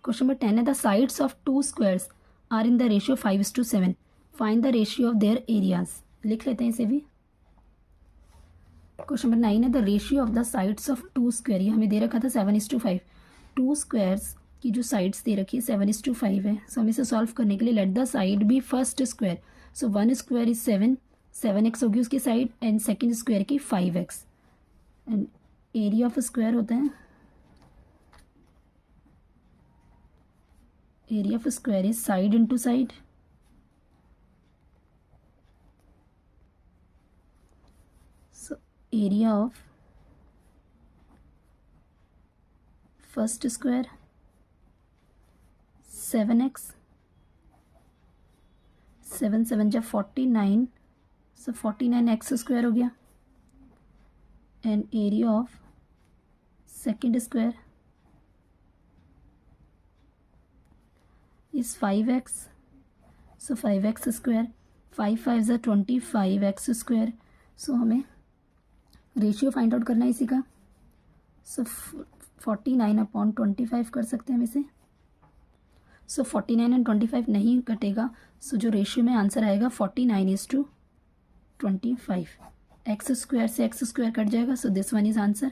Question number 10 है the sides of two squares are in the ratio 5:7. Find the ratio of their areas. लिख लेते हैं इसे भी. क्वेश्चन नंबर 9 है the ratio of the sides of two square. ये हमें दे रखा था 7:5. टू स्क्वायर्स की जो साइड्स दे रखी है 7:5 है. सो हम इसे सॉल्व करने के लिए let the side be first square. So 1 square is 7x होगी उसकी साइड एंड सेकेंड स्क्वायर की 5x. And area of square होता है area of square is side into side. So area of first square 7x 7 7 जा 49. सो 49x square हो गया. And area of second square is 5x. so 5x square 5 5 जा 25x square. सो हमें ratio find out करना है इसी का. सो 49/25 कर सकते हैं हम इसे. सो 49 एंड 25 नहीं कटेगा. सो जो रेशियो में आंसर आएगा 49:25. एक्स स्क्वायर से एक्स स्क्वायर कट जाएगा. So this one is answer.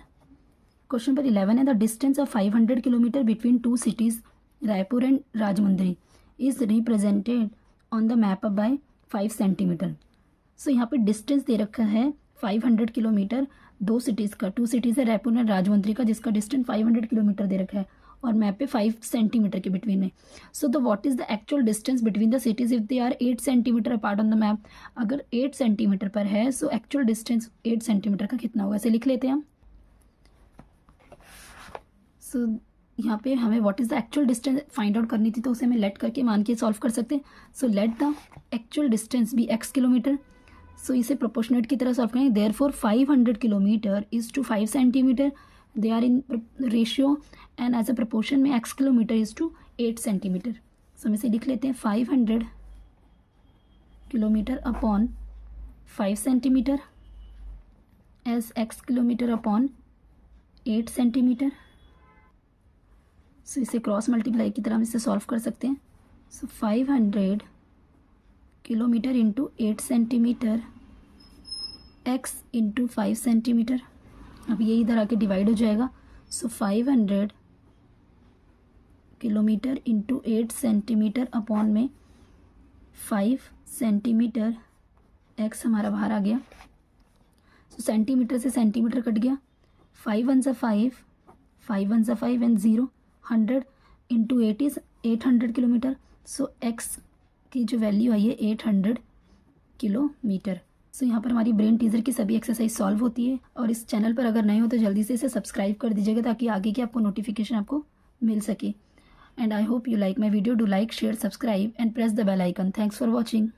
Question number 11 है the distance of 500 kilometre between two cities Raipur and Rajahmundry is represented on the map by 5 centimetre. So यहाँ पे डिस्टेंस दे रखा है 500 kilometre दो cities का. To cities है Raipur and Rajahmundry का जिसका डिस्टेंस 500 किलोमीटर दे रखा है और मैप पे 5 सेंटीमीटर के बिटवीन है. So the what is the actual distance between the cities if they are 8 centimetre apart on the map. अगर 8 सेंटीमीटर पर है सो एक्चुअल डिस्टेंस 8 सेंटीमीटर का कितना होगा. इसे लिख लेते हैं हम. सो यहाँ पे हमें what is the actual distance find out करनी थी तो उसे हमें लेट करके मान के सॉल्व कर सकते हैं. So let the actual distance be x kilometre. So इसे प्रोपोर्शनेट की तरह सॉल्व करेंगे. Therefore 500 kilometre is to 5 centimetre. They are in ratio and as a proportion में x kilometre is to 8 centimetre. So हम इसे लिख लेते हैं 500 kilometre upon 5 centimetre as x kilometre upon 8 centimetre. So इसे क्रॉस मल्टीप्लाई की तरह हम इसे सॉल्व कर सकते हैं. सो 500 kilometre into 8 centimetre x into 5 centimetre. अब ये इधर आके डिवाइड हो जाएगा. सो 500 किलोमीटर इंटू 8 सेंटीमीटर अपॉन में 5 सेंटीमीटर x हमारा बाहर आ गया. सो सेंटीमीटर से सेंटीमीटर कट गया. 5 1 सा 5 5 1 सा 5 and 0 100 into 8 is 800 kilometre. So x की जो वैल्यू आई है 800 किलोमीटर. सो यहाँ पर हमारी ब्रेन टीजर की सभी एक्सरसाइज सॉल्व होती है. और इस चैनल पर अगर नए हो तो जल्दी से इसे सब्सक्राइब कर दीजिएगा ताकि आगे की आपको नोटिफिकेशन आपको मिल सके. And I hope you like my video. Do like share subscribe and press the bell icon. Thanks for watching.